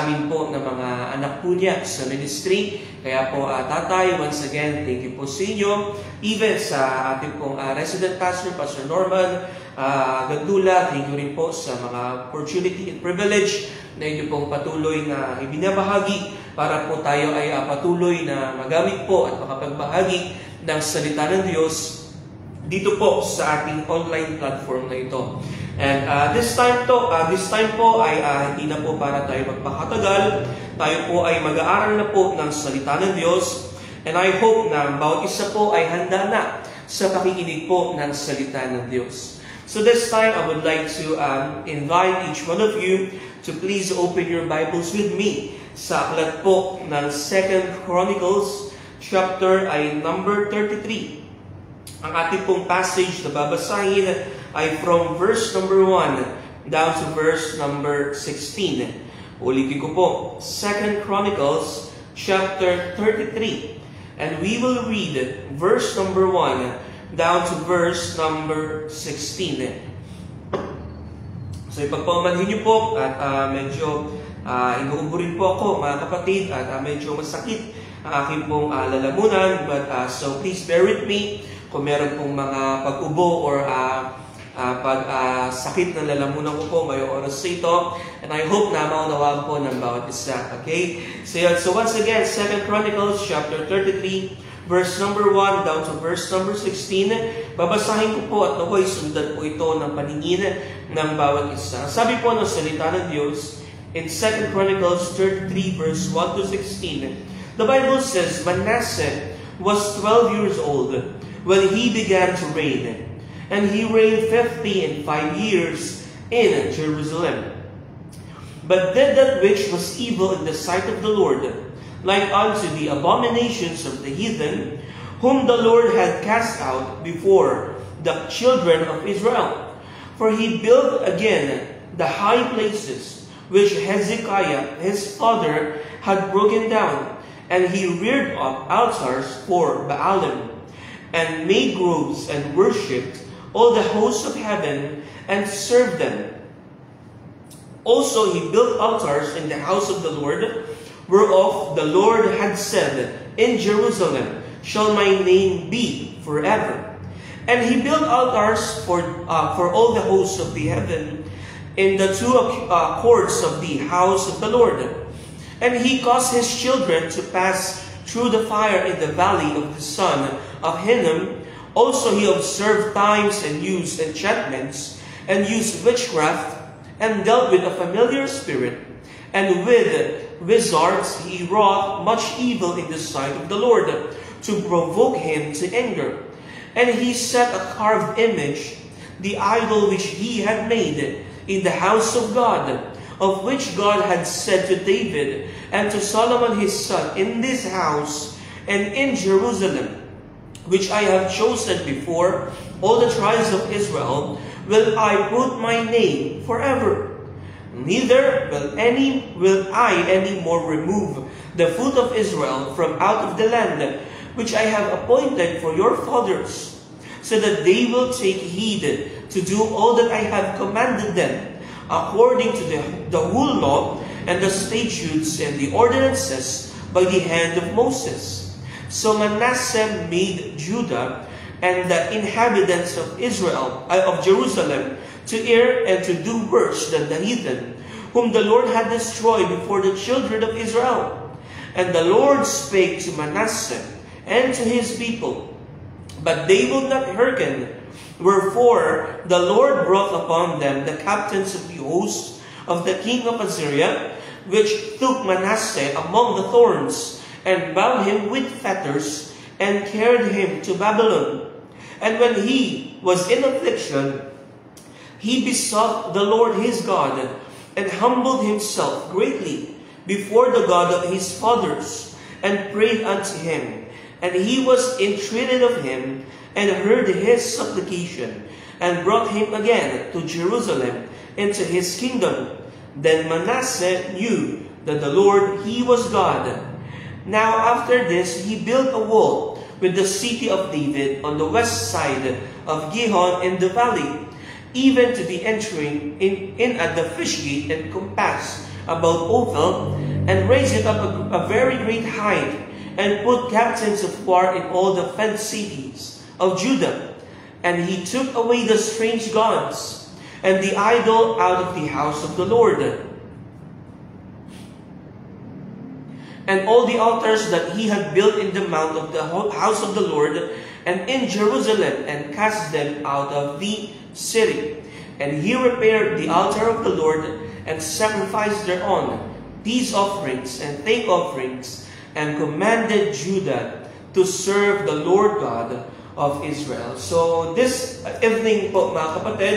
sa amin po ng mga anak po niya sa ministry. Kaya po, Tatay, once again, thank you po sa inyo. Even sa ating pong resident pastor, Pastor Norman Gandula, thank you rin po sa mga opportunity and privilege na inyo pong patuloy na ibinabahagi para po tayo ay patuloy na magamit po at makapagbahagi ng salita ng Diyos dito po sa ating online platform na ito. And this time po ay hindi na po para tayo magpakatagal. Tayo po ay mag-aaral na po ng salita ng Diyos. And I hope na bawat isa po ay handa na sa pakikinig po ng salita ng Diyos. So this time, I would like to invite each one of you to please open your Bibles with me sa aklat po ng 2 Chronicles chapter ay number 33. Ang ating pong passage na babasahin ay from verse number 1 down to verse number 16. Ulitin ko po, 2 Chronicles chapter 33. And we will read verse number 1 down to verse number 16. So ipagpamanhin niyo po at medyo inuubo rin po ako mga kapatid at medyo masakit ang aking pong lalamunan. But so please bear with me kung meron pong mga pag-ubo or sakit na lalamunan ko po ngayong oras ito. And I hope na maunawaan po ng bawat isa. Okay? So once again, 2 Chronicles chapter 33, verse number 1 down to verse number 16. Babasahin ko po at naway sundan po ito ng paningin ng bawat isa. Sabi po ng salita ng Diyos in 2 Chronicles 33 verse 1 to 16. The Bible says, Manasseh was 12 years old when he began to reign, and he reigned 55 years in Jerusalem. But did that which was evil in the sight of the Lord, like unto the abominations of the heathen, whom the Lord had cast out before the children of Israel. For he built again the high places which Hezekiah his father had broken down, and he reared up altars for Baalim, and made groves and worshipped all the hosts of heaven and served them. Also he built altars in the house of the Lord, whereof the Lord had said, In Jerusalem shall my name be forever. And he built altars for all the hosts of the heaven in the two courts of the house of the Lord. And he caused his children to pass through the fire in the valley of the son of Hinnom. Also he observed times and used enchantments, and used witchcraft, and dealt with a familiar spirit, and with wizards he wrought much evil in the sight of the Lord, to provoke him to anger. And he set a carved image, the idol which he had made, in the house of God, of which God had said to David and to Solomon his son, In this house and in Jerusalem, which I have chosen before all the tribes of Israel, will I put my name forever. Neither will I any more remove the foot of Israel from out of the land which I have appointed for your fathers, so that they will take heed to do all that I have commanded them, according to the whole law and the statutes and the ordinances by the hand of Moses. So Manasseh made Judah and the inhabitants of of Jerusalem, to err and to do worse than the heathen, whom the Lord had destroyed before the children of Israel. And the Lord spake to Manasseh and to his people, but they would not hearken. Wherefore the Lord brought upon them the captains of the host of the king of Assyria, which took Manasseh among the thorns, and bound him with fetters, and carried him to Babylon. And when he was in affliction, he besought the Lord his God, and humbled himself greatly before the God of his fathers, and prayed unto him. And he was entreated of him, and heard his supplication, and brought him again to Jerusalem into his kingdom. Then Manasseh knew that the Lord, he was God. Now after this he built a wall with the city of David on the west side of Gihon in the valley, even to the entering in at the fish gate, and compassed about Ophel, and raised it up a very great height, and put captains of war in all the fenced cities of Judah. And he took away the strange gods, and the idol out of the house of the Lord, and all the altars that he had built in the mount of the house of the Lord, and in Jerusalem, and cast them out of the city. And he repaired the altar of the Lord, and sacrificed thereon peace offerings and thank offerings, and commanded Judah to serve the Lord God of Israel. So this evening po mga kapatid,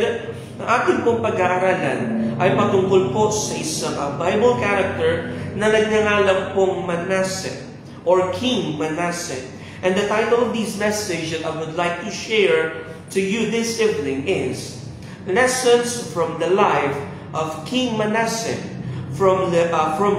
ang ating pong pag-aaralan ay patungkol po sa isang Bible character na nagngangalang pong Manasseh or King Manasseh. And the title of this message that I would like to share to you this evening is Lessons from the Life of King Manasseh, from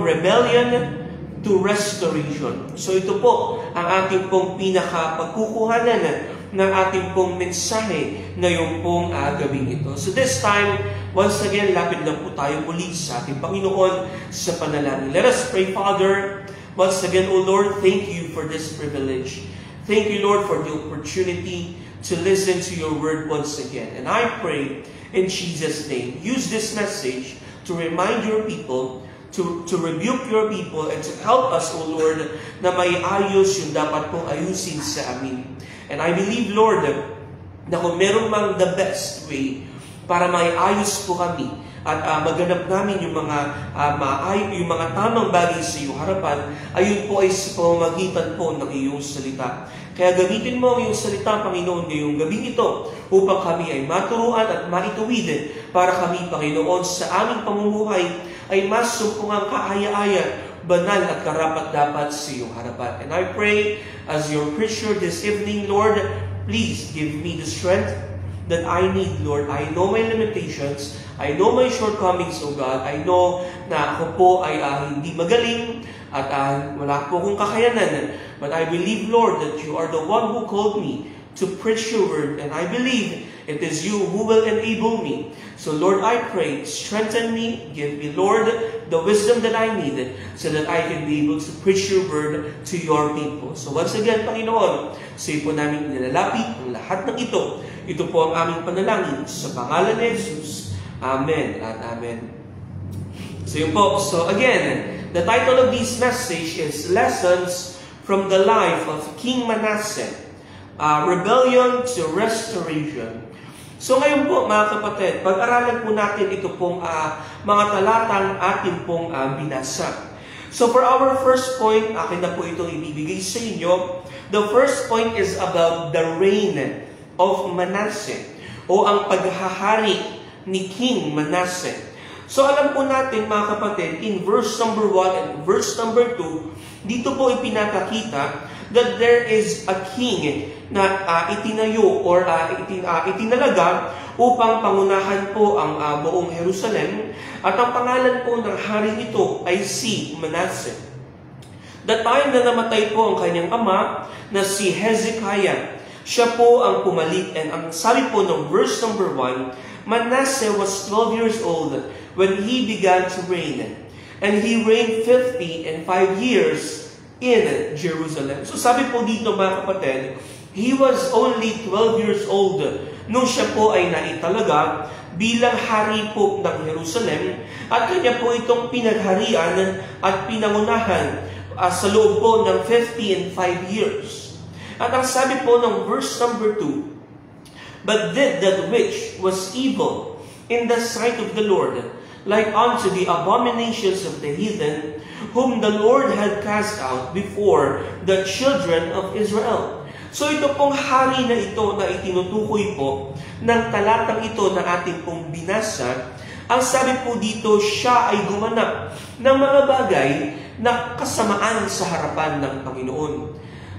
rebellion to restoration. So ito po ang ating pong pinaka-pagkukuhanan ng ating pong mensahe ngayong pong gabing ito. So this time, once again, lapit lang po tayo muli sa ating Panginoon sa panalangin. Let us pray. Father, once again, O Lord, thank you for this privilege. Thank you, Lord, for the opportunity to listen to your word once again. And I pray in Jesus' name, use this message to remind your people, to rebuke your people, and to help us, O Lord, na may ayos yung dapat pong ayusin sa amin. And I believe, Lord, na kung meron mang the best way para may ayos po kami at maganap namin yung mga tamang bagay sa iyong harapan, ayun po ay sa pamamagitan po ng iyong salita. Kaya gamitin mo ang iyong salita, Panginoon, ngayong gabing ito upang kami ay maturuan at maituwid para kami, Panginoon, sa aming pamumuhay ay masumpungang kaaya-aya, banal at karapat-dapat sa iyong harapan. And I pray as your preacher this evening, Lord, please give me the strength that I need, Lord. I know my limitations. I know my shortcomings, O God. I know na ako po ay hindi magaling at wala po akong kakayanan. But I believe, Lord, that you are the one who called me to preach your word. And I believe it is you who will enable me. So, Lord, I pray, strengthen me, give me, Lord, the wisdom that I need so that I can be able to preach your word to your people. So, once again, Panginoon, sa iyo po namin nilalapit ang lahat ng ito. Ito po ang aming panalangin sa pangalan ni Jesus. Amen at amen. So, yun po. So, again, the title of this message is Lessons from the Life of King Manasseh. Rebellion to Restoration. So ngayon po mga kapatid, pag-aralan po natin ito pong mga talatang ating pong binasa. So for our first point, akin na po itong ibibigay sa inyo. The first point is about the reign of Manasseh o ang paghahari ni King Manasseh. So alam po natin mga kapatid, in verse number 1 and verse number 2, dito po ipinapakita that there is a king na itinayo or itinalaga upang pangunahan po ang buong Jerusalem. At ang pangalan po ng haring ito ay si Manasseh. The time na namatay po ang kanyang ama na si Hezekiah, siya po ang pumalit. And ang sabi po ng verse number 1, Manasseh was 12 years old when he began to reign. And he reigned 55 years in Jerusalem. So sabi po dito mga kapatid, he was only 12 years old nung siya po ay naitalaga bilang hari po ng Jerusalem at kanya po itong pinagharian at pinangunahan sa loob po ng 55 years. At ang sabi po ng verse number 2, but did that which was evil in the sight of the Lord, like unto the abominations of the heathen, whom the Lord had cast out before the children of Israel. So ito pong hari na ito na itinutukoy po ng talatang ito na ating pong binasa, ang sabi po dito, siya ay gumanap ng mga bagay na kasamaan sa harapan ng Panginoon.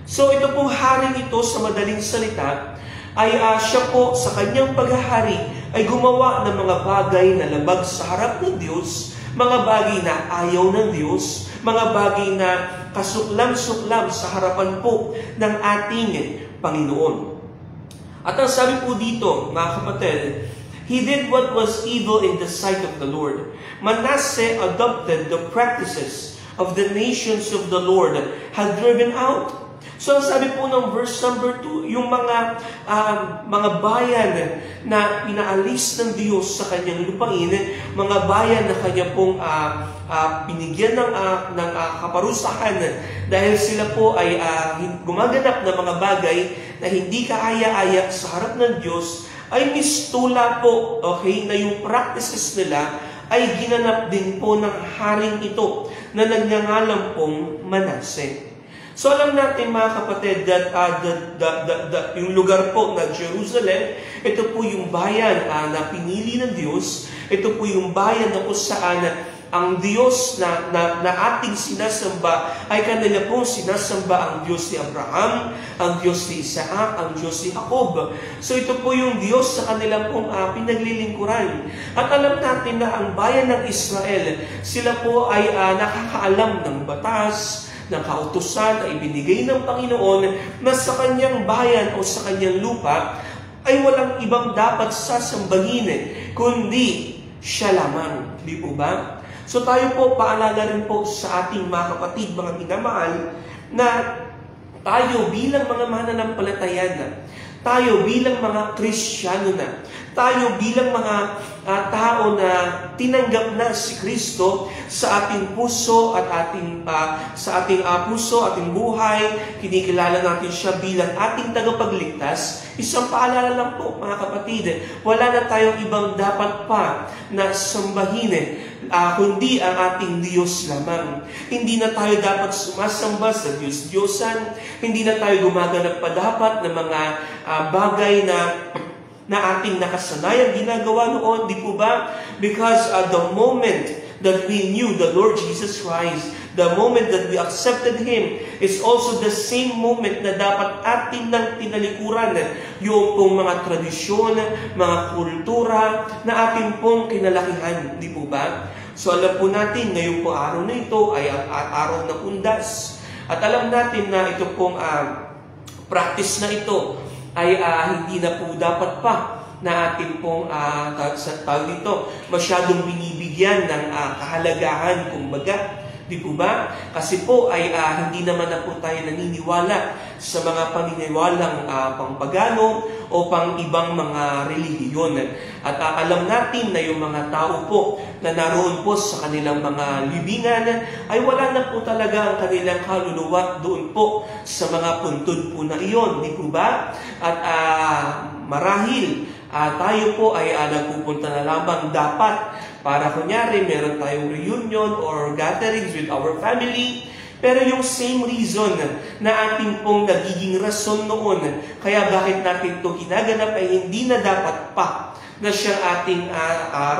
So ito pong hari ito sa madaling salita, ay siya po sa kanyang paghahari ay gumawa ng mga bagay na labag sa harap ng Diyos, mga bagay na ayaw ng Diyos, mga bagay na kasuklam-suklam sa harapan po ng ating Panginoon. At ang sabi po dito, mga kapatid, He did what was evil in the sight of the Lord. Manasseh adopted the practices of the nations of the Lord had driven out. So sabi po ng verse number 2, yung mga bayan na pinaalis ng Diyos sa kanyang lupain, mga bayan na kanya pong binigyan ng kaparusahan dahil sila po ay gumaganap ng mga bagay na hindi kaaya-aya sa harap ng Diyos, ay mistula po, okay, na yung practices nila ay ginanap din po ng haring ito na nagngangalan pong Manasseh. So alam natin mga kapatid that yung lugar po na Jerusalem, ito po yung bayan na pinili ng Diyos. Ito po yung bayan na kung saan ang Diyos na ating sinasamba ay kanila pong sinasamba ang Diyos ni Abraham, ang Diyos ni Isaac, ang Diyos ni Jacob. So ito po yung Diyos sa kanila pong pinaglilingkuran. At alam natin na ang bayan ng Israel, sila po ay nakakaalam ng batas, ng kautusan na ibinigay ng Panginoon na sa kanyang bayan o sa kanyang lupa ay walang ibang dapat sasambahin kundi siya lamang. Di po ba? So tayo po, paalala rin po sa ating mga kapatid, mga minamahal, na tayo bilang mga mananampalataya na, tayo bilang mga Kristiyano na, tayo bilang mga tao na tinanggap na si Kristo sa ating puso at sa ating puso, ating buhay, kinikilala natin siya bilang ating tagapagligtas. Isang paalala lang po mga kapatid, wala na tayong ibang dapat pa na sambahin kundi ang ating Diyos lamang. Hindi na tayo dapat sumasamba sa Diyos-Diyosan, hindi na tayo gumaganap pa dapat ng mga bagay na ating nakasanayan ginagawa noon, di po ba? Because the moment that we knew the Lord Jesus Christ, the moment that we accepted Him, is also the same moment na dapat atin nang tinalikuran yung pong mga tradisyon, mga kultura na ating pong kinalakihan, di po ba? So alam po natin, ngayon po araw na ito ay araw na undas. At alam natin na ito pong practice na ito ay hindi na po dapat pa na ating pong masyadong binibigyan ng kahalagahan, kumbaga. Di po ba? Kasi po ay hindi naman na po tayo naniniwala sa mga paniniwalang pangpagano o pang ibang mga relihiyon. At alam natin na yung mga tao po na naroon po sa kanilang mga libingan ay wala na po talaga ang kanilang kaluluwa doon po sa mga puntod po na iyon. Di po ba? At marahil tayo po ay nagpupunta na lamang dapat para kunyari meron tayong reunion or gatherings with our family. Pero yung same reason na ating pong nagiging rason noon, kaya bakit natin ito ginaganap ay hindi na dapat pa na siyang ating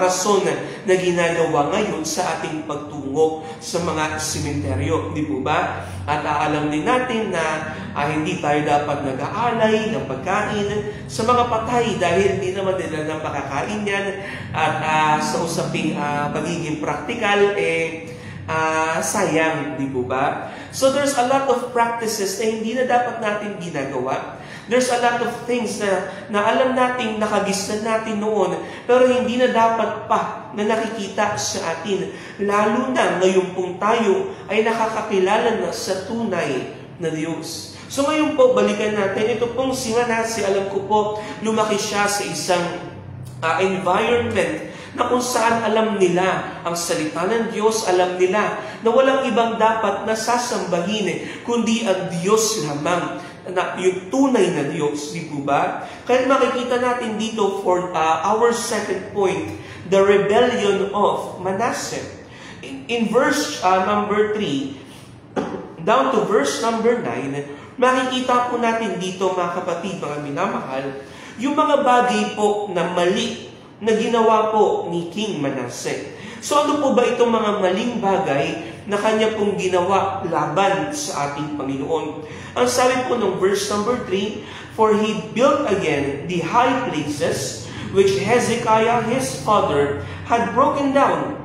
rason na ginagawa ngayon sa ating pagtungo sa mga sementeryo. Di po ba? At alam din natin na hindi tayo dapat nag-aalay ng pagkain sa mga patay dahil hindi naman nila na makakain yan. At sa usaping pagiging practical, sayang, di po ba? So there's a lot of practices na hindi na dapat natin ginagawa. There's a lot of things na alam nating nakagisnan natin noon, pero hindi na dapat pa na nakikita sa atin. Lalo na ngayon pong tayo ay nakakakilala na sa tunay na Diyos. So ngayon po, balikan natin. Ito pong si Manasseh, alam ko po, lumaki siya sa isang environment na kung saan alam nila ang salita ng Diyos, alam nila na walang ibang dapat na sasambahin kundi ang Diyos lamang, na yung tunay na Diyos, di po ba? Kaya makikita natin dito for our second point, the rebellion of Manasseh. In verse number 3, down to verse number 9, makikita po natin dito mga kapatid, mga minamahal, yung mga bagay po na mali na ginawa po ni King Manasseh. So ano po ba itong mga maling bagay na kanya pong ginawa laban sa ating Panginoon? Ang sabi po ng verse number 3, for he built again the high places which Hezekiah his father had broken down,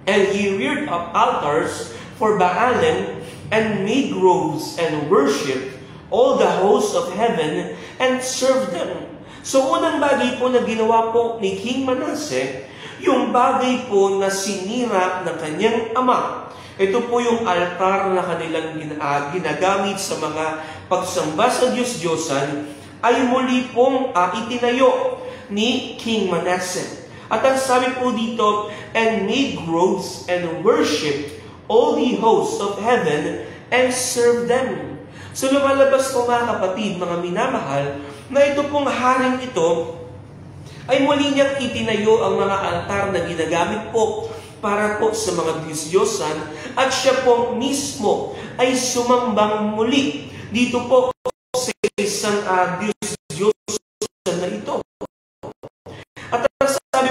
and he reared up altars for Baalim and made groves and worshipped all the hosts of heaven and served them. So unang bagay po na ginawa po ni King Manasseh, yung bagay po na sinira ng kanyang ama. Ito po yung altar na kanilang ginagamit sa mga pagsamba sa Diyos-Diyosan, ay muli pong itinayo ni King Manasseh. At ang sabi po dito, and made groves and worshipped all the hosts of heaven and served them. So lumalabas po mga kapatid, mga minamahal, na ito pong haring ito ay muli niyang itinayo ang mga altar na ginagamit po para po sa mga Diyos-Diyosan, at siya po mismo ay sumambang muli dito po sa isang Diyos-Diyosan na ito. At ang sabi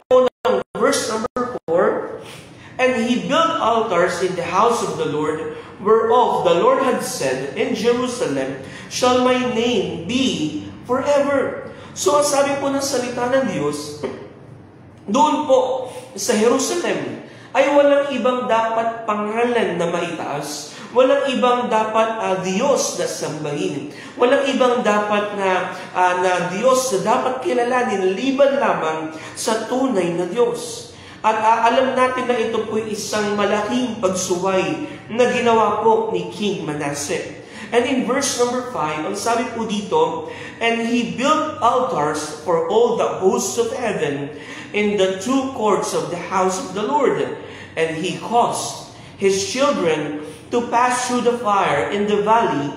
po ng verse number 4, and he built altars in the house of the Lord, whereof the Lord had said, in Jerusalem shall my name be forever. So ang sabi po ng salita ng Diyos, doon po sa Jerusalem ay walang ibang dapat pangalan na maitaas, walang ibang dapat Diyos na sambahin, walang ibang dapat na Diyos na dapat kilalanin liban lamang sa tunay na Diyos. At alam natin na ito po isang malaking pagsuway na ginawa po ni King Manasseh. And in verse number 5, ang sabi po dito, and he built altars for all the hosts of heaven in the two courts of the house of the Lord. And he caused his children to pass through the fire in the valley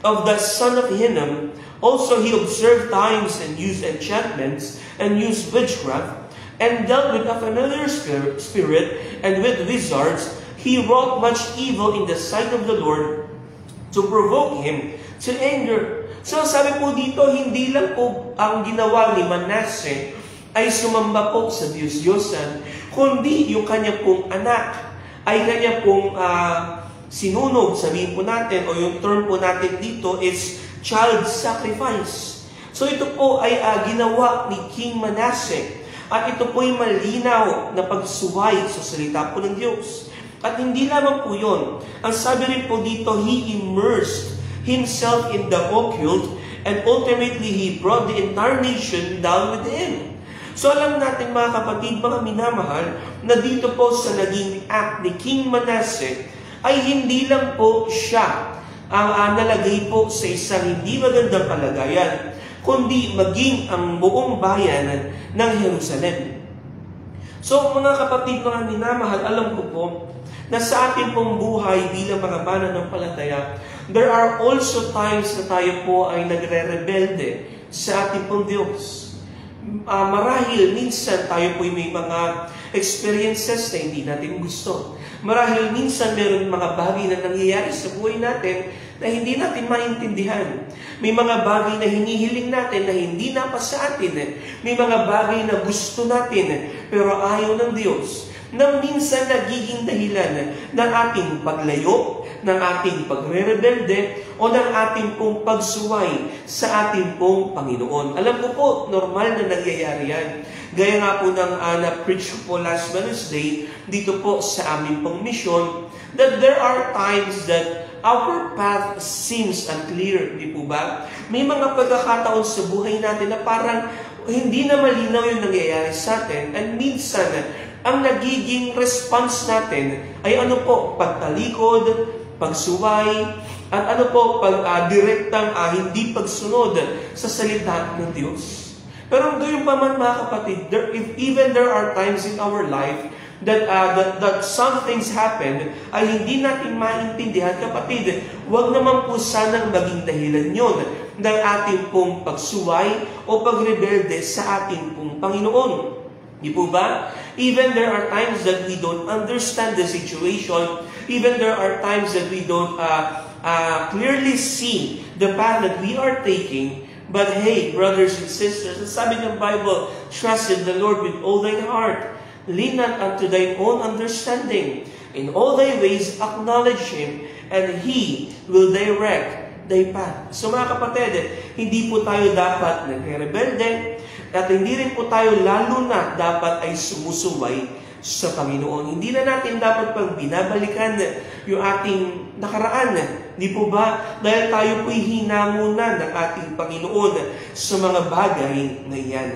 of the son of Hinnom. Also he observed times and used enchantments and used witchcraft and dealt with a familiar spirit and with wizards. He wrought much evil in the sight of the Lord to provoke him to anger. So sabi po dito, hindi lang po ang ginawa ni Manasseh ay sumamba po sa Diyos-Diyosan, kundi yung kanya pong anak ay kanya pong sinunog, sabihin po natin, o yung term po natin dito is child sacrifice. So ito po ay ginawa ni King Manasseh, at ito po ay malinaw na pagsuway sa salita po ng Diyos. At hindi lamang po yun. Ang sabi rin po dito, he immersed himself in the occult, and ultimately he brought the entire nation down with him. So alam natin mga kapatid, mga minamahal, na dito po sa naging act ni King Manasseh, ay hindi lang po siya ang nalagay po sa isang hindi magandang kalagayan, kundi maging ang buong bayan ng Jerusalem. So mga kapatid, mga minamahal, alam ko po na sa ating pong buhay bilang mga mananampalataya, there are also times na tayo po ay nagre-rebelde sa ating pong Diyos. Marahil minsan tayo po ay may mga experiences na hindi natin gusto. Marahil minsan meron mga bagay na nangyayari sa buhay natin na hindi natin maintindihan. May mga bagay na hinihiling natin na hindi napasa atin. May mga bagay na gusto natin pero ayaw ng Diyos, na minsan nagiging dahilan ng ating paglayo, ng ating pagre-rebelde, o ng ating pong pagsuway sa ating pong Panginoon. Alam ko po, normal na nangyayari yan. Gaya nga po ng na-preach po last Wednesday, dito po sa aming pong mission, that there are times that our path seems unclear, di po ba? May mga pagkakataon sa buhay natin na parang hindi na malinaw yung nangyayari sa atin, and minsan, ang nagiging response natin ay ano po, pagtalikod, pagsuway, at ano po, direktang hindi pagsunod sa salita ng Diyos. Pero gayon pa man mga kapatid, even there are times in our life that some things happen ay hindi natin maintindihan, kapatid, huwag naman po sanang maging dahilan yon ng ating pong pagsuway o pagrebelde sa ating pong Panginoon. Di po ba? Even there are times that we don't understand the situation. Even there are times that we don't clearly see the path that we are taking. But hey, brothers and sisters, sabi ng Bible, trust in the Lord with all thine heart. Lean not unto thine own understanding. In all thy ways acknowledge Him, and He will direct thy path. So mga kapatid, hindi po tayo dapat nagre-rebelde, at hindi rin po tayo lalo na dapat ay sumusuway sa Panginoon. Hindi na natin dapat pang binabalikan yung ating nakaraan. Di po ba? Dahil tayo po'y hinamunan ng ating Panginoon sa mga bagay na iyan.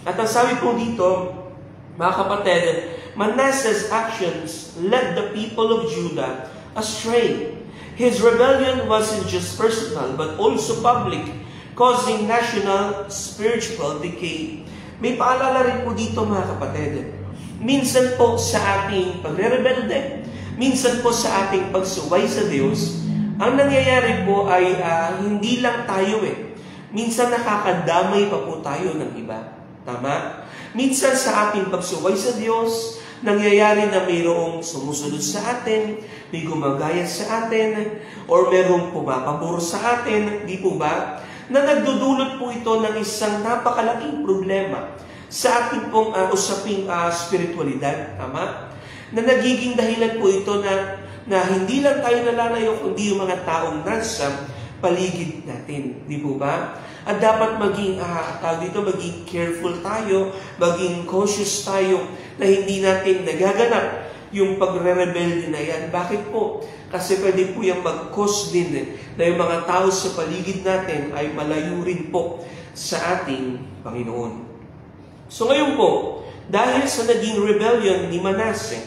At ang sabi po dito, mga kapatid, Manasseh's actions led the people of Judah astray. His rebellion wasn't just personal but also public, causing national spiritual decay. May paalala rin po dito, mga kapatid. Minsan po sa ating pagre-rebelde, minsan po sa ating pagsuway sa Diyos, ang nangyayari po ay hindi lang tayo minsan nakakadamay pa po tayo ng iba. Tama? Minsan sa ating pagsuway sa Diyos, nangyayari na mayroong sumusunod sa atin, may gumagaya sa atin, or mayroong pumapabor sa atin, di po ba? Na nagdudulot po ito ng isang napakalaking problema sa ating pong usaping spiritualidad, tama? Na nagiging dahilan po ito na hindi lang tayo nalalayo, kundi yung mga taong nasa paligid natin, di po ba? At dapat maging careful tayo, maging cautious tayo na hindi natin nagaganap yung pagre-rebelde na yan. Bakit po? Kasi pwede po yung mag-cause din na yung mga tao sa paligid natin ay malayo rin po sa ating Panginoon. So ngayon po, dahil sa naging rebellion ni Manasseh,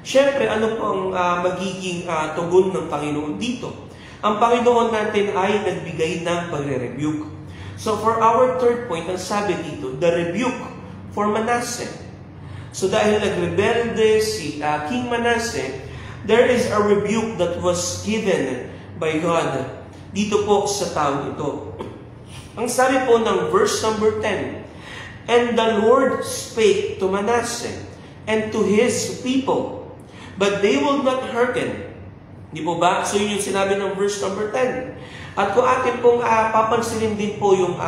syempre ano po ang magiging tugon ng Panginoon dito? Ang Panginoon natin ay nagbigay ng pagre-rebuke. So for our third point, ang sabi dito, the rebuke for Manasseh. So dahil nagrebelde si King Manasseh, there is a rebuke that was given by God dito po sa tao ito. Ang sabi po ng verse number 10, and the Lord spake to Manasseh and to his people, but they will not hearken. Di po ba? So yun yung sinabi ng verse number 10. At kung atin pong papansinin din po yung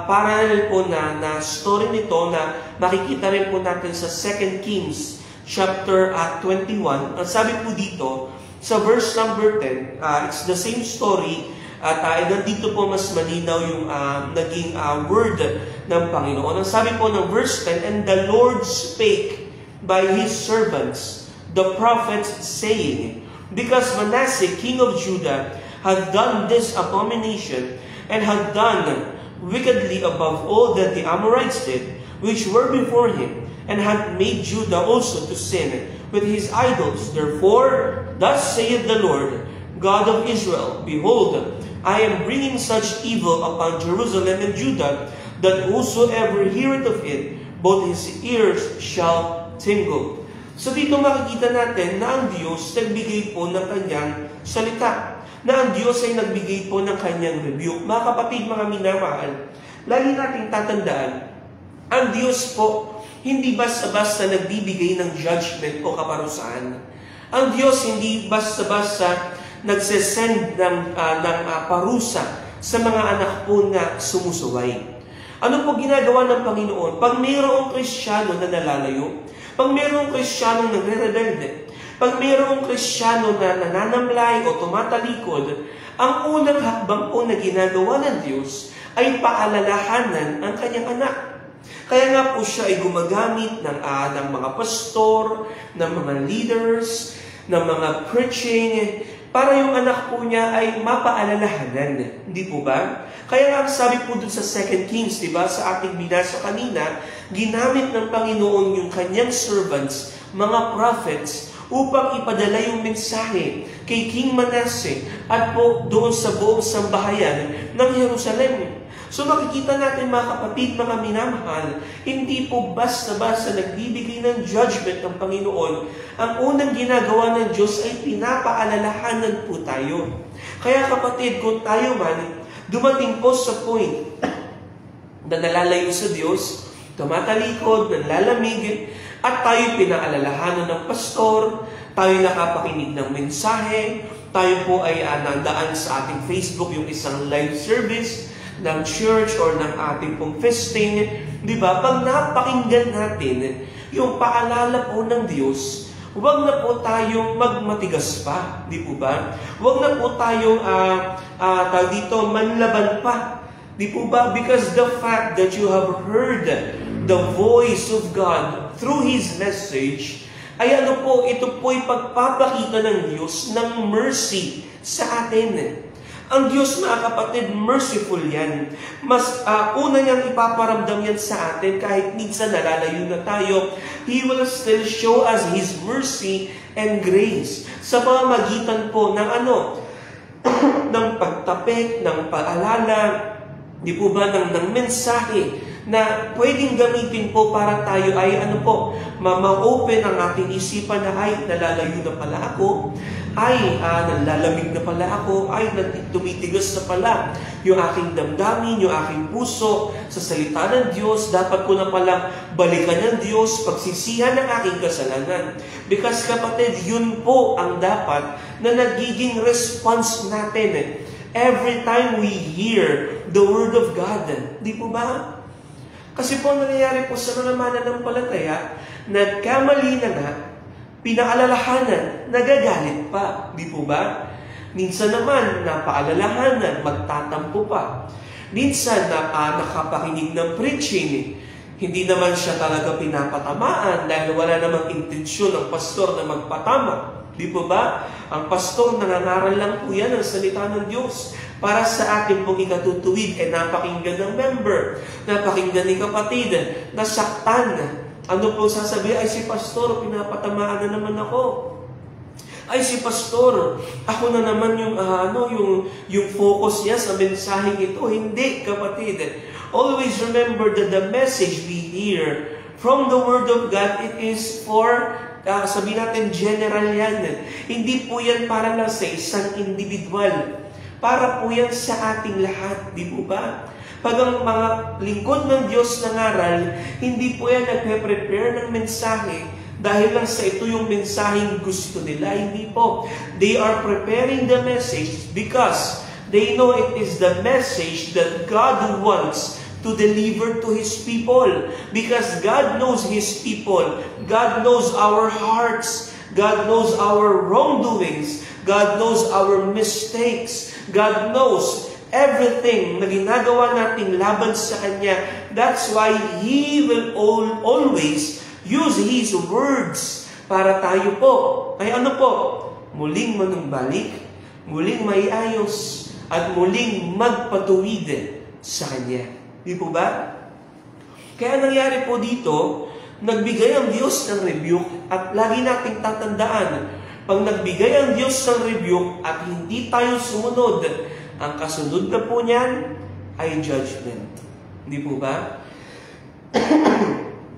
parallel po na story nito na makikita rin po natin sa 2 Kings chapter 21. Ang sabi po dito, sa verse number 10, it's the same story. At nandito po mas malinaw yung naging word ng Panginoon. Ang sabi po ng verse 10, and the Lord spake by His servants, the prophets, saying, because Manasseh, king of Judah, had done this abomination, and had done wickedly above all that the Amorites did, which were before him, and had made Judah also to sin with his idols. Therefore, thus saith the Lord, God of Israel, behold, I am bringing such evil upon Jerusalem and Judah, that whosoever heareth of it, both his ears shall tingle. So dito makikita natin na ang Diyos nagbigay po ng kanyang salita. Na ang Diyos ay nagbigay po ng kanyang rebuke. Mga kapatid, mga minamahal, lagi nating tatandaan, ang Diyos po hindi basta-basta nagbibigay ng judgment o kaparusahan. Ang Diyos hindi basta-basta nagsesend ng parusa sa mga anak po na sumusuway. Ano po ginagawa ng Panginoon? Pag mayroong Kristiyano na nalalayo, pag mayroong Kristiyano na nagre-rebelde, pag mayroong Kristiyano na nananamlay o tumatalikod, ang unang hakbang po na ginagawa ng Diyos ay paalalahanan ang kanyang anak. Kaya nga po siya ay gumagamit ng mga pastor, ng mga leaders, ng mga preaching, para yung anak po niya ay mapaalalahanan. Hindi po ba? Kaya nga sabi po dun sa 2 Kings, di ba, sa ating binasa kanina, ginamit ng Panginoon yung kanyang servants, mga prophets, upang ipadala yung mensahe kay King Manasseh at po doon sa buong sambahayan ng Jerusalem. So makikita natin, mga kapatid, mga minamahal, hindi po basta-basta nagbibigay ng judgment ng Panginoon. Ang unang ginagawa ng Diyos ay pinapaalalahanan po tayo. Kaya kapatid, kung tayo man dumating po sa point na nalalayo sa Diyos, tumatalikod, nalalamig, at tayo pinaalalahanan ng pastor, tayo nakapakinig ng mensahe, tayo po ay nandaan sa ating Facebook yung isang live service ng church or ng ating pong festing, di ba? Pag napakinggan natin yung paalala po ng Diyos, huwag na po tayong magmatigas pa, di po ba? Huwag na po tayong manlaban pa, di po ba? Because the fact that you have heard the voice of God through His message, ay ano po, ito po'y pagpapakita ng Diyos ng mercy sa atin. Ang Diyos, mga kapatid, merciful yan. Mas una niyang ipaparamdam yan sa atin kahit minsan nalalayo na tayo. He will still show us His mercy and grace sa pamamagitan po ng ng pagtapik, ng paalala, di po ba, ng mensahe na pwedeng gamitin po para tayo ay ma-open ang ating isipan na ay nalalayo na pala ako, ay nalalamig na pala ako, ay tumitigas na pala yung aking damdamin, yung aking puso sa salita ng Diyos. Dapat ko na palang balikan ng Diyos, pagsisihan ng aking kasalanan. Because kapatid, yun po ang dapat na nagiging response natin every time we hear the Word of God. Di po ba? Kasi po nangyayari po sa mga mananampalataya, nagkamali na nga, pinaalalahanan, nagagalit pa. Di po ba? Minsan naman, napaalalahanan, magtatampo pa. Minsan, nakapakinig ng preaching, hindi naman siya talaga pinapatamaan dahil wala namang intensyon ng pastor na magpatama. Di po ba? Ang pastor, nangangaral lang po yan ang salita ng Diyos para sa atin pong ikatutuwid napakinggan ng member, napakinggan ni kapatid, nasaktan. Ano po sasabihin? Ay, si pastor, pinapatamaan na naman ako. Ay, si pastor, ako na naman yung focus niya sa mensaheng ito. Hindi, kapatid. Always remember that the message we hear from the Word of God, it is for sabihin natin, general yan. Hindi po yan para lang sa isang individual. Para po yan sa ating lahat. Di po ba? Pag ang mga lingkod ng Diyos nangaral, hindi po yan nagpe-prepare ng mensahe dahil lang sa ito yung mensaheng gusto nila. Hindi po. They are preparing the message because they know it is the message that God wants to deliver to His people. Because God knows His people. God knows our hearts. God knows our wrongdoings. God knows our mistakes. God knows everything na ginagawa nating laban sa Kanya. That's why He will always use His words para tayo po ay muling manumbalik, muling maiayos, at muling magpatuwid sa Kanya. Di po ba? Kaya nangyari po dito, nagbigay ang Diyos ng rebuke at lagi nating tatandaan, pag nagbigay ang Diyos ng rebuke at hindi tayo sumunod, ang kasunod na po niyan ay judgment. Di po ba?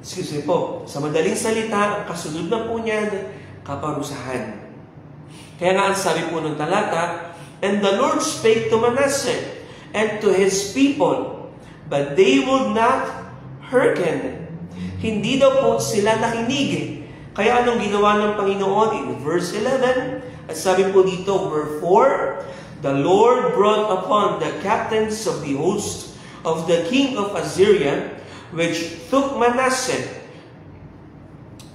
Excuse me po. Sa madaling salita, ang kasunod na po niyan, kaparusahan. Kaya nga ang sabi po ng talata, and the Lord spake to Manasseh and to his people, but they would not hearken. Hindi daw po sila nakinig. Kaya anong ginawa ng Panginoon in verse 11? At sabi po dito, verse 4, the Lord brought upon the captains of the host of the king of Assyria, which took Manasseh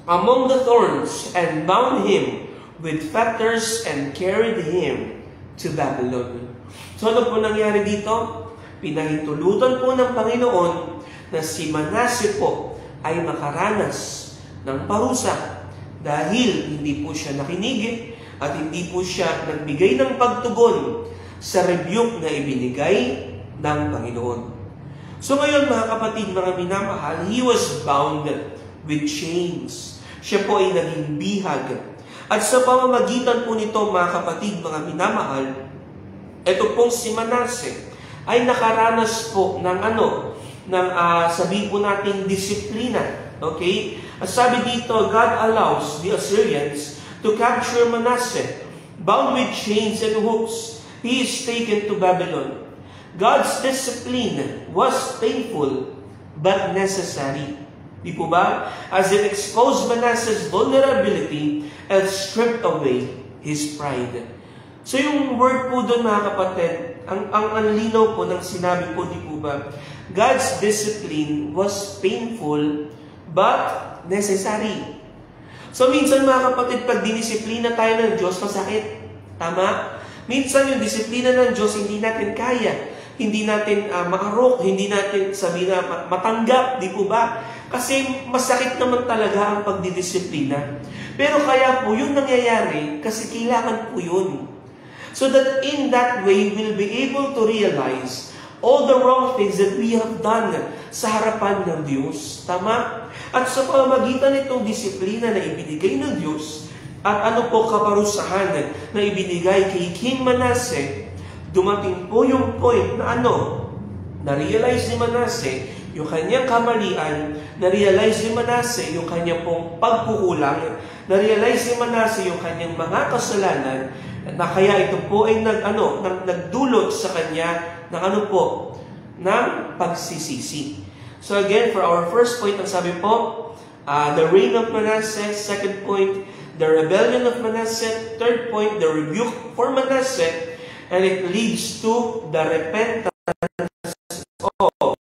among the thorns, and bound him with fetters, and carried him to Babylon. So ano po nangyari dito? Pinahintulutan po ng Panginoon na si Manasseh po ay makaranas ng parusa dahil hindi po siya nakinig at hindi po siya nagbigay ng pagtugon sa rebuke na ibinigay ng Panginoon. So ngayon mga kapatid, mga minamahal, he was bound with chains. Siya po ay naging bihag. At sa pamamagitan po nito mga kapatid, mga minamahal, ito pong si Manasseh ay nakaranas po ng sabihin po natin disiplina. Okay? At sabi dito, God allows the Assyrians to capture Manasseh, bound with chains and hooks. He is taken to Babylon. God's discipline was painful but necessary. Di po ba? As it exposed Manasseh's vulnerability and stripped away his pride. So yung word po doon mga kapatid, ang linaw po ng sinabi po, di po ba? God's discipline was painful but necessary. So minsan mga kapatid, pag dinisiplina tayo ng Diyos, masakit. Tama? Minsan yung disiplina ng Diyos, hindi natin kaya. Hindi natin maarok, hindi natin sabihin na matanggap, di po ba? Kasi masakit naman talaga ang pagdidisiplina. Pero kaya po, yun nangyayari kasi kailangan po yun. So that in that way, we'll be able to realize all the wrong things that we have done sa harapan ng Diyos. Tama? At sa pamamagitan nitong disiplina na ibinigay ng Diyos, at ano po kaparusahan na ibinigay kay King Manasseh, dumating po yung point na na-realize ni Manasseh yung kanyang kamalian, na-realize ni Manasseh yung kanyang pong pagkukulang, na-realize ni Manasseh yung kanyang mga kasalanan, na kaya ito po ay nagdulot sa kanya ng ng pagsisisi. So again, for our first point, ang sabi po, the reign of Manasseh. Second point, the rebellion of Manasseh. Third point, the rebuke for Manasseh. And it leads to the repentance of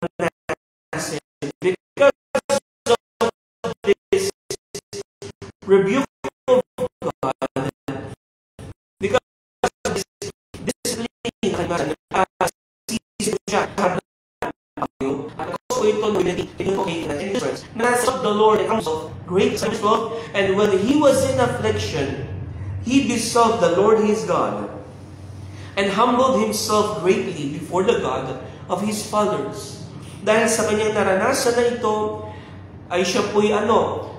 Manasseh. Because of this rebuke of God, because of this discipline, the Lord great and when he was in affliction, he besought the Lord his God and humbled himself greatly before the God of his fathers. Dahil sa kanyang naranasan na ito, ay siya po'y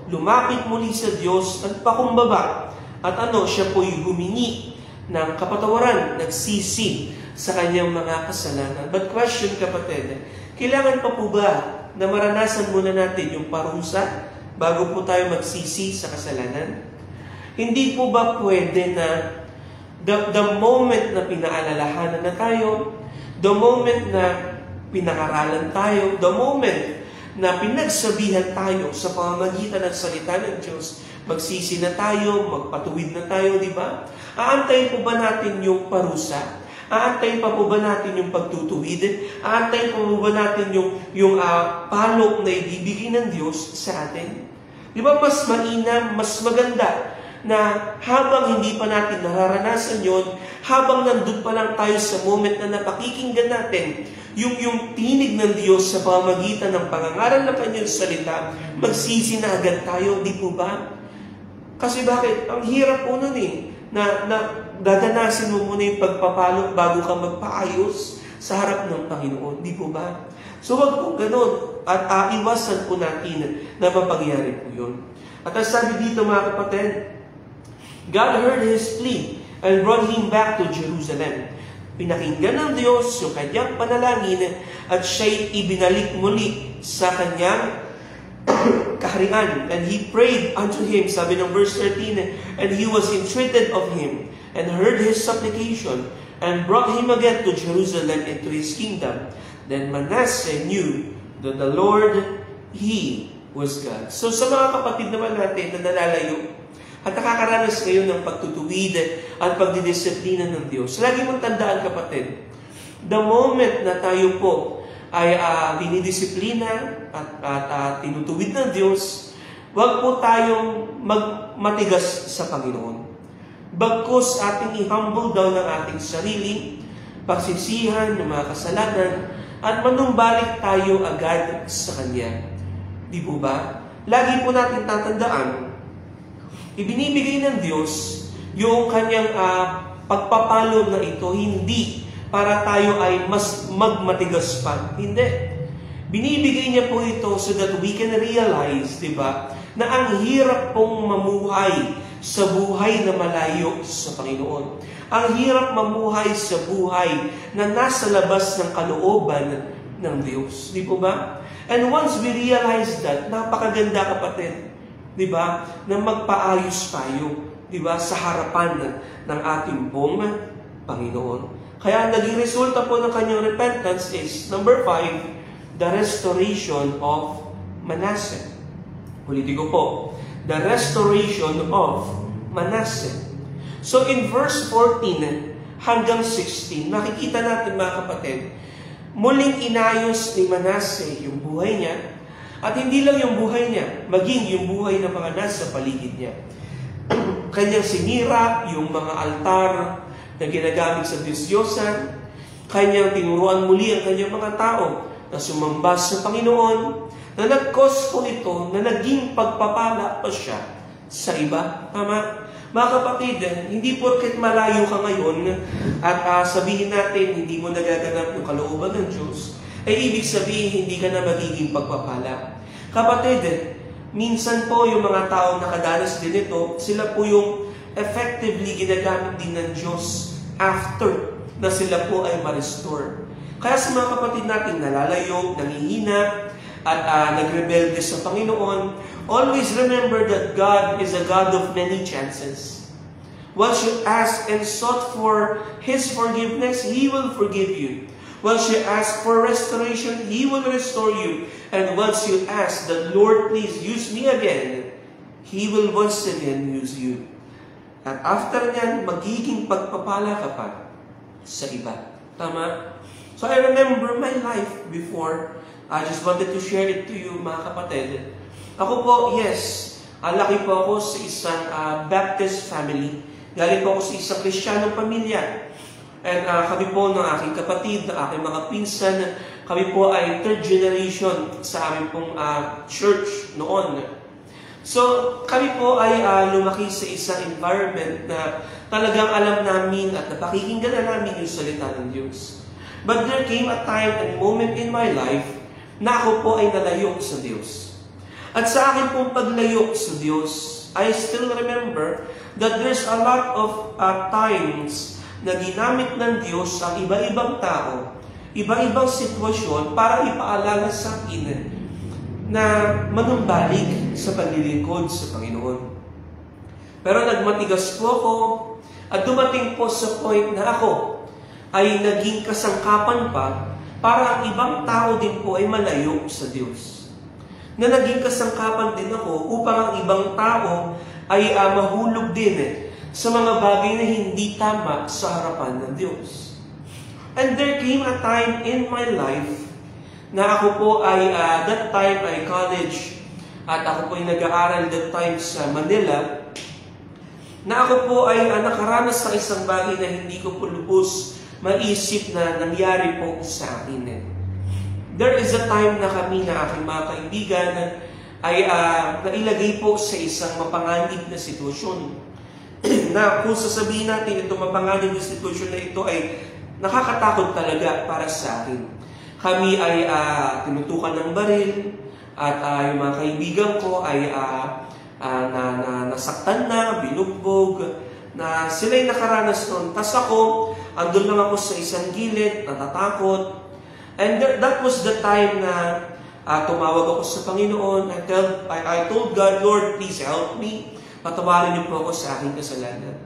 lumapit muli sa Diyos, nagpakumbaba, at siya po'y humingi ng kapatawaran, nagsisi sa kanyang mga kasalanan. But question, kapatid, kailangan pa po ba na maranasan muna natin yung parusa bago po tayo magsisi sa kasalanan? Hindi po ba pwede na the moment na pinaalalahanan na tayo, the moment na pinangaralan tayo, the moment na pinagsabihan tayo sa pamamagitan ng salita ng Diyos, magsisi na tayo, magpatuwid na tayo, di ba? Aantayin po ba natin yung parusa? Aantayin pa po ba natin yung pagtutuwid? Aantayin pa po ba natin yung palok na ibibigay ng Diyos sa atin? Di ba mas mainam, mas maganda na habang hindi pa natin nararanasan yon, habang nandun pa lang tayo sa moment na napakikinggan natin yung tinig ng Diyos sa pamamagitan ng pangangaral ng kanyang salita, magsisi na agad tayo, di po ba? Kasi bakit? Ang hirap po nun na dadanasin mo muna yung pagpapalo bago ka magpaayos sa harap ng Panginoon. Di po ba? So wag po ganun. At iwasan po natin na mapangyari po yun. At ang sabi dito mga kapatid, God heard his plea and brought him back to Jerusalem. Pinakinggan ng Diyos yung kanyang panalangin at siya'y ibinalik muli sa kanyang kaharian. And he prayed unto him, sabi ng verse 13, and he was entreated of him, and heard his supplication, and brought him again to Jerusalem and to his kingdom. Then Manasseh knew that the Lord, He was God. So sa mga kapatid naman natin na nalalayo, at nakakaranas ngayon ng pagtutuwid at pagdidisiplina ng Diyos, lagi mong tandaan kapatid, the moment na tayo po ay dinidisiplina at tinutuwid ng Diyos, wag po tayong matigas sa Panginoon. Bagkus ating i-humble down ng ating sarili, pagsisihan ng mga kasalanan, at manumbalik tayo agad sa Kanya. Di po ba? Lagi po natin tatandaan, ibinibigay ng Diyos yung Kanyang pagpapalo na ito, hindi para tayo ay mas magmatigas pa. Hindi. Binibigay niya po ito so that we can realize, di ba, na ang hirap pong mamuhay sa buhay na malayo sa Panginoon. Ang hirap mamuhay sa buhay na nasa labas ng kalooban ng Diyos. Di po ba? And once we realize that, napakaganda kapatid, di ba, na magpaayos tayo, di ba, sa harapan ng ating pong Panginoon. Kaya naging resulta po ng kanyang repentance is, number 5, the restoration of Manasseh. Ulitin ko po, the restoration of Manasseh. So in verse 14 hanggang 16, makikita natin mga kapatid, muling inayos ni Manasseh yung buhay niya, at hindi lang yung buhay niya, maging yung buhay ng mga nasa paligid niya. Kanyang sinira yung mga altar na ginagamit sa Diyos-Diyosan, kanyang tinuruan muli ang kanyang mga tao na sumamba sa Panginoon, na nag-cause po ito na naging pagpapala pa siya sa iba. Tama? Mga kapatid, hindi porket malayo ka ngayon at sabihin natin hindi mo nagaganap yung kalooban ng Diyos, ay ibig sabihin hindi ka na magiging pagpapala. Kapatid, minsan po yung mga taong nakadanas din ito, sila po yung effectively ginagamit din ng Diyos after na sila po ay ma-restore. Kaya sa mga kapatid natin nalalayo, nangihina, at nagrebelde sa Panginoon, always remember that God is a God of many chances. Once you ask and sought for His forgiveness, He will forgive you. Once you ask for restoration, He will restore you. And once you ask that, Lord, please use me again, He will once again use you. At after nyan, magiging pagpapala ka pa sa iba. Tama? So I remember my life before. I just wanted to share it to you, mga kapatid. Ako po, yes, laki po ako sa isang Baptist family. Galing po ako sa isang Kristiyanong pamilya. And kami po ng aking kapatid, ng aking mga pinsan, kami po ay third generation sa aming pong church noon. So, kami po ay lumaki sa isang environment na talagang alam namin at napakikinggan na namin yung salita ng Diyos. But there came a time and moment in my life na ako po ay nalayo sa Diyos. At sa akin pong paglayo sa Diyos, I still remember that there's a lot of times na ginamit ng Diyos ang iba-ibang tao, iba-ibang sitwasyon para ipaalala sa akin na manumbalik sa paglilingkod sa Panginoon. Pero nagmatigas po ako at dumating po sa point na ako ay naging kasangkapan pa para ang ibang tao din po ay malayo sa Diyos. Na naging kasangkapan din ako upang ang ibang tao ay mahulog din sa mga bagay na hindi tama sa harapan ng Diyos. And there came a time in my life na ako po ay, that time ay college, at ako po ay nag-aaral that time sa Manila, na ako po ay nakaranas sa isang bagay na hindi ko po lubos maisip na nangyari po sa akin. There is a time na kami na aking mga kaibigan ay nailagay po sa isang mapanganib na sitwasyon. Na kung sasabihin natin ito mapanganib na sitwasyon na ito ay nakakatakot talaga para sa akin. Kami ay tinutukan ng baril at yung mga kaibigan ko ay nasaktan na, binugbog, na sila'y nakaranas noon. Tas ako, andun lang ako sa isang gilid, natatakot. And that was the time na tumawag ako sa Panginoon. I told God, Lord, please help me. Patawarin niyo po ako sa aking kasalanan.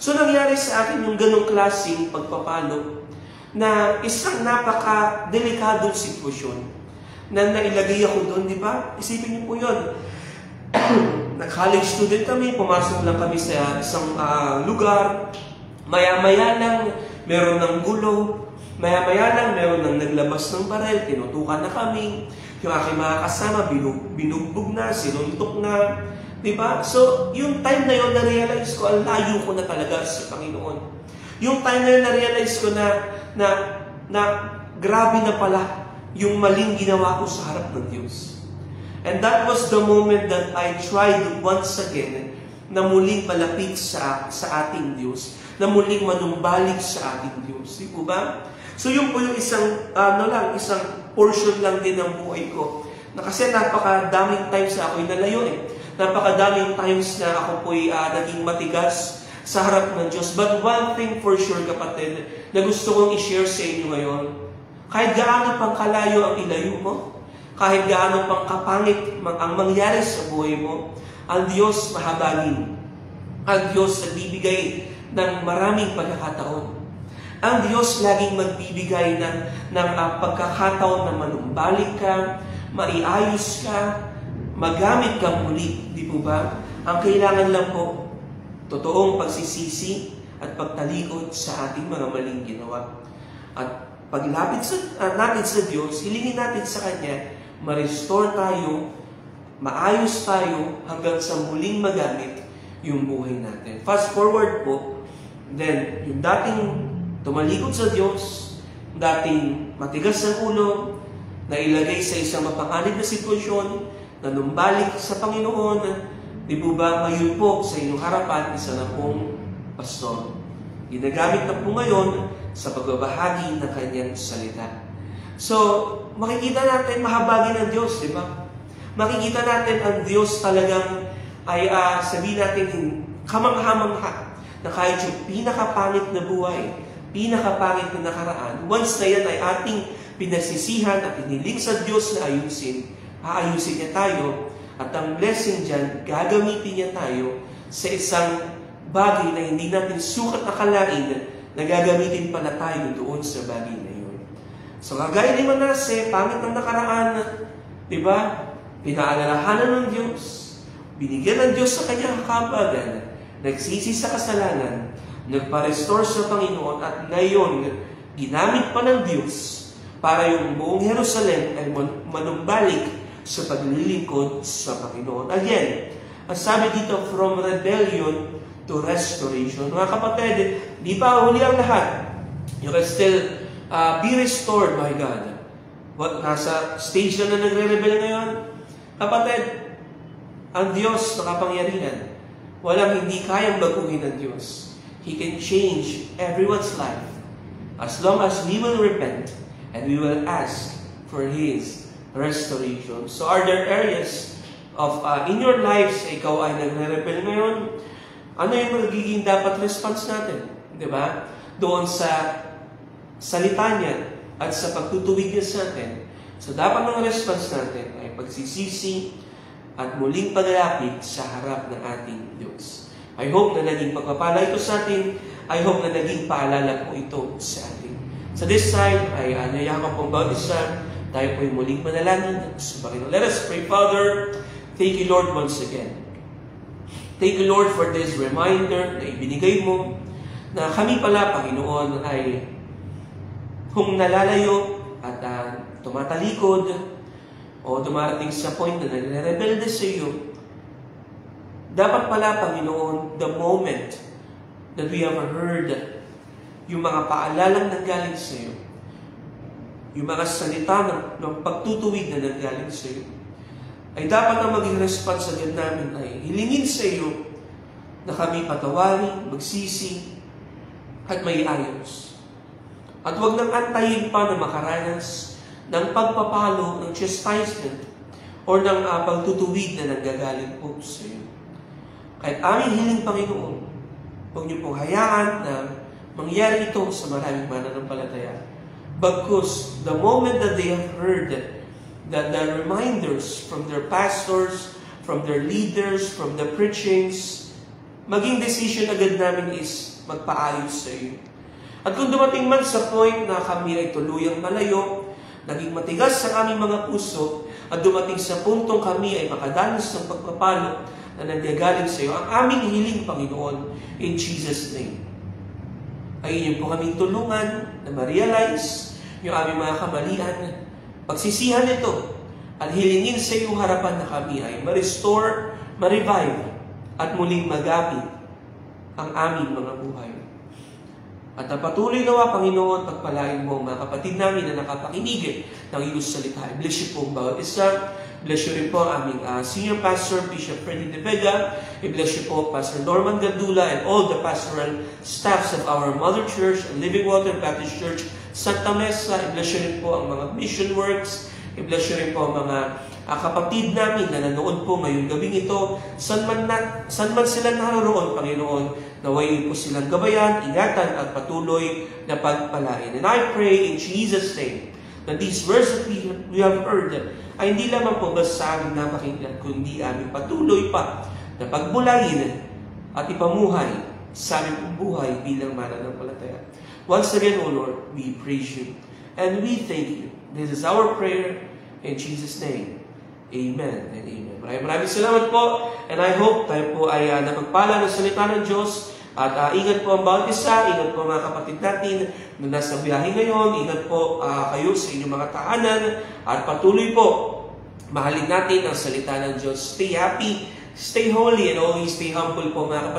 So nangyari sa akin yung ganong klaseng pagpapalo na isang napaka-delikadong sitwasyon na nailagay ako doon, di ba? Isipin niyo po yun. Nag-college student kami, pumasok lang kami sa isang lugar. Maya-maya lang, meron ng gulo. Maya-maya lang, meron ng naglabas ng baril. Tinutukan na kami. Yung aking mga kasama, binugbog na, sinuntok na. Diba? So, yung time na yun, na-realize ko, ang layo ko na talaga sa Panginoon. Yung time na yun, na-realize ko na grabe na pala yung maling ginawa ko sa harap ng Diyos. And that was the moment that I tried once again na muling malapit sa ating Diyos, na muling manumbalik sa ating Diyos. Di po ba? So yun po yung isang portion lang din ng buhay ko. Na kasi napakadaming times na ako'y nalayo Napakadaming times na ako po'y naging matigas sa harap ng Diyos. But one thing for sure, kapatid, na gusto kong i-share sa inyo ngayon, kahit gaano pang kalayo ang ilayo mo, kahit gaano pang kapangit ang mangyari sa buhay mo, ang Diyos mahabagin. Ang Diyos nagbibigay ng maraming pagkakataon. Ang Diyos laging magbibigay ng pagkakataon na manumbalik ka, maiayos ka, magamit ka muli. Di po ba? Ang kailangan lang po, totoong pagsisisi at pagtalikod sa ating mga maling ginawa. At paglapit natin sa Diyos, hilingin natin sa Kanya, ma-restore tayo, maayos tayo, hanggang sa muling magamit yung buhay natin. Fast forward po, then, yung dating tumalikod sa Diyos, dating matigas ang ulo, na ilagay sa isang mapanganib na sitwasyon, na numbalik sa Panginoon, di po ba ngayon po sa inyong harapan, isa na pong pastor. Ginagamit na po ngayon sa pagbabahagi ng kanyang salita. So, makikita natin mahabagin ng Diyos, di ba? Makikita natin ang Diyos talagang ay sabihin natin kamangha-mangha na kahit yung pinakapangit na buhay, pinakapangit na nakaraan, once na yan ay ating pinagsisihan at iniling sa Diyos na aayusin niya tayo, at ang blessing dyan, gagamitin niya tayo sa isang bagay na hindi natin sukat akalain na gagamitin pala tayo doon sa bagay na yun. So, kagaya ni Manase, pangit ng nakaraan, di ba? Pinaalalahanan ng Diyos, binigyan ng Diyos sa kanyang kapagan, nagsisi sa kasalanan, nagpa-restore sa Panginoon, at ngayon, ginamit pa ng Diyos para yung buong Jerusalem ay manumbalik sa paglilingkod sa Panginoon. Again, ang sabi dito, from rebellion to restoration. Mga kapatid, di pa huli ang lahat. You can still be restored by God. Nasa stage na nagre-rebel ngayon. Kapatid, ang Diyos nakapangyarihan. Walang hindi kayang baguhin ng Diyos. He can change everyone's life as long as we will repent and we will ask for His restoration. So are there areas of in your lives, ikaw ay nagre-rebel ngayon? Ano yung magiging dapat response natin? Di ba? Doon sa salita niya at sa pagtutuwid niya sa atin. So dapat ng response natin ay pagsisisi at muling paglalapit sa harap ng ating Diyos. I hope na naging pagpapala ito sa atin. I hope na naging paalala po ito sa atin. So this time ay anyayahan ko pong bawat isa. Tayo po yung muling manalangin sa Panginoon. Let us pray. Father, thank you, Lord, once again. Thank you, Lord, for this reminder na ibinigay mo na kami pala, Panginoon, ay kung nalalayo at tumatalikod o dumarating sa point na nagre-rebelde sa iyo, dapat pala, Panginoon, the moment that we have heard yung mga paalalang nanggaling sa iyo, yung mga salita ng pagtutuwid na nanggaling sa iyo, ay dapat na maging response agad namin ay hilingin sa iyo na kami patawarin, magsisi, at may ayos. At huwag nang antayin pa na makaranas ng pagpapalo, ng chastisement, or ng pagtutuwid na nanggagaling po sa iyo. Kahit aming hiling, Panginoon, huwag niyo pong hayaan na mangyari ito sa maraming mananampalataya. Because the moment that they have heard that the reminders from their pastors, from their leaders, from the preachings, maging decision agad namin is magpaayos sa iyo. At kung dumating man sa point na kami ay tuluyang malayo, naging matigas sa aming mga puso, at dumating sa puntong kami ay makadanas ng pagpapalo na nanggagaling sa iyo, ang aming hiling, Panginoon, in Jesus' name, ay inyo po kaming tulungan na ma-realize yung aming mga kamalian, pagsisihan ito, at hilingin sa iyong harapan na kami ay ma-restore, ma-revive, at muling magamit ang aming mga buhay. At napatuloy nawa, Panginoon, pagpalain mo mga kapatid namin na nakapakinig ng iyong salita. I bless you po bawat isa. Bless you rin po aming Senior Pastor, Bishop Freddy De Vega. I bless you po Pastor Norman Gandula and all the pastoral staffs of our Mother Church and Living Water Baptist Church, Santa Mesa. I bless you rin po ang mga mission works. I bless you rin po ang mga kapatid namin na nanood po ngayong gabing ito. San man sila naroon, Panginoon, naway po silang gabayan, ingatan at patuloy na pagpalain. And I pray in Jesus' name that these words that we have heard ay hindi lamang po basta aming napakinggan, kundi aming patuloy pa na pagbulayin at ipamuhay sa aming buhay bilang mananampalataya. Once again, O Lord, we praise you and we thank you. This is our prayer in Jesus' name. Amen and amen. Maraming salamat po, and I hope tayo po ay napagpala ng salita ng Diyos. At ingat po ang bawat isa, ingat po mga kapatid natin na nasa biyahe ngayon, ingat po kayo sa inyong mga tahanan, at patuloy po, mahalin natin ang salita ng Diyos. Stay happy, stay holy, and always stay humble po mga kapatid.